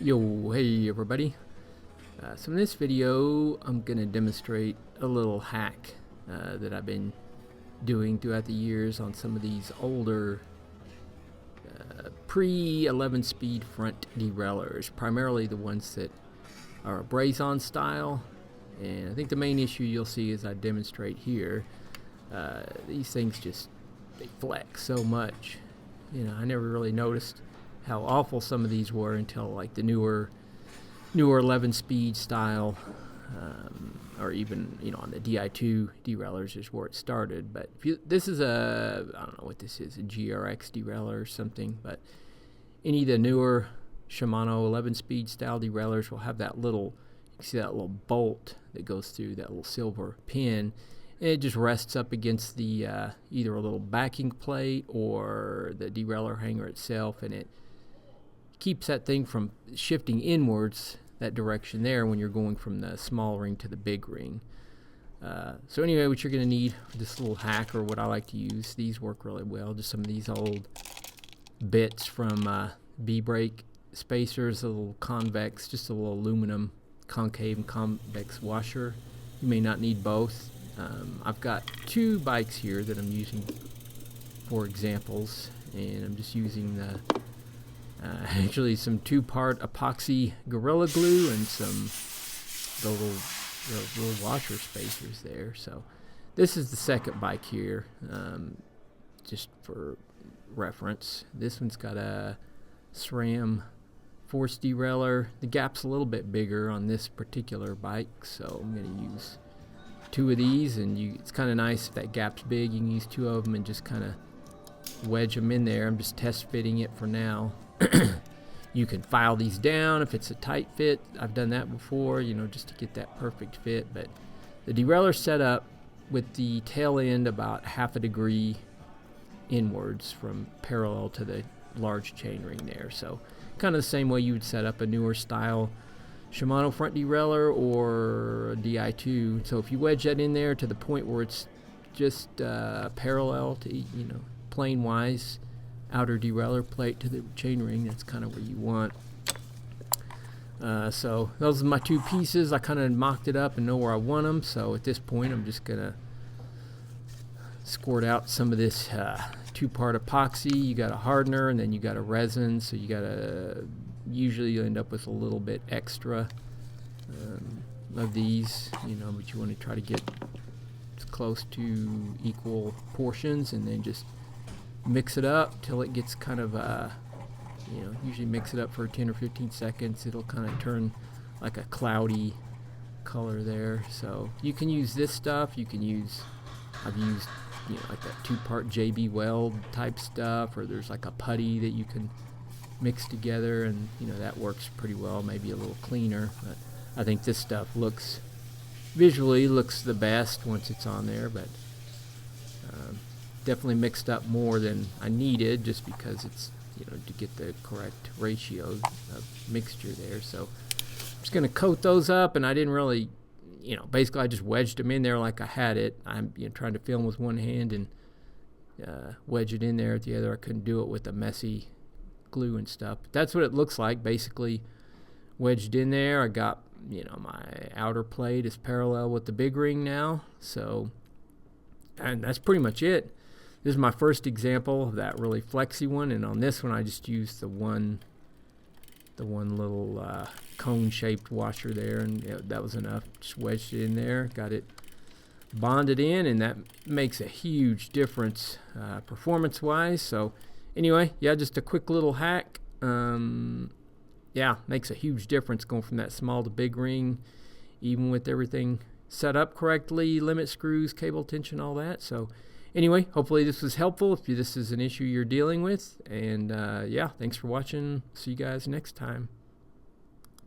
Yo, hey everybody. So in this video, I'm going to demonstrate a little hack that I've been doing throughout the years on some of these older pre-11 speed front derailleurs, primarily the ones that are a braze-on style. And I think the main issue you'll see as I demonstrate here, these things they flex so much. You know, I never really noticed how awful some of these were until like the newer 11 speed style, or even on the Di2 derailleurs is where it started. But this is I don't know what this is, a GRX derailleur or something, but any of the newer Shimano 11 speed style derailleurs will have that little, you see that little bolt that goes through that little silver pin, and it just rests up against the either a little backing plate or the derailleur hanger itself, and it keeps that thing from shifting inwards that direction there when you're going from the small ring to the big ring. So anyway, what you're going to need for this little hack, or what I like to use, these work really well, just some of these old bits from B-brake spacers, a little convex, just a little aluminum concave and convex washer. You may not need both. I've got two bikes here that I'm using for examples, and I'm just using the actually some two-part epoxy Gorilla Glue and some the little washer spacers there. So this is the second bike here, just for reference. This one's got a SRAM force derailleur. The gap's a little bit bigger on this particular bike, so I'm going to use two of these, and it's kind of nice if that gap's big. You can use two of them and just kind of wedge them in there. I'm just test fitting it for now. You can file these down if it's a tight fit. I've done that before, just to get that perfect fit. But the derailleur set up with the tail end about half a degree inwards from parallel to the large chainring there. So kind of the same way you would set up a newer style Shimano front derailleur or a Di2. So if you wedge that in there to the point where it's just parallel to, plane wise outer derailleur plate to the chainring, that's kind of where you want. So those are my two pieces. I kind of mocked it up and know where I want them. So at this point, I'm just gonna squirt out some of this two-part epoxy. You got a hardener and then you got a resin. So usually you end up with a little bit extra of these, but you want to try to get as close to equal portions, and then just mix it up till it gets kind of usually mix it up for 10 or 15 seconds. It'll kind of turn like a cloudy color there. So you can use this stuff. I've used like that two-part JB Weld type stuff, or there's like a putty that you can mix together, and that works pretty well, maybe a little cleaner. But I think this stuff visually looks the best once it's on there, but definitely mixed up more than I needed, just because it's to get the correct ratio of mixture there. So I'm just going to coat those up, and I didn't really, basically I just wedged them in there like I had it. I'm trying to film with one hand and wedge it in there with the other. I couldn't do it with the messy glue and stuff. But that's what it looks like, basically wedged in there. I got my outer plate is parallel with the big ring now, so, and that's pretty much it. This is my first example of that really flexy one, and on this one I just used the one little cone-shaped washer there, and that was enough. Just wedged it in there, got it bonded in, and that makes a huge difference performance-wise. So anyway, yeah, just a quick little hack. Yeah, makes a huge difference going from that small to big ring, even with everything set up correctly, limit screws, cable tension, all that. So anyway, hopefully this was helpful if this is an issue you're dealing with. And yeah, thanks for watching. See you guys next time.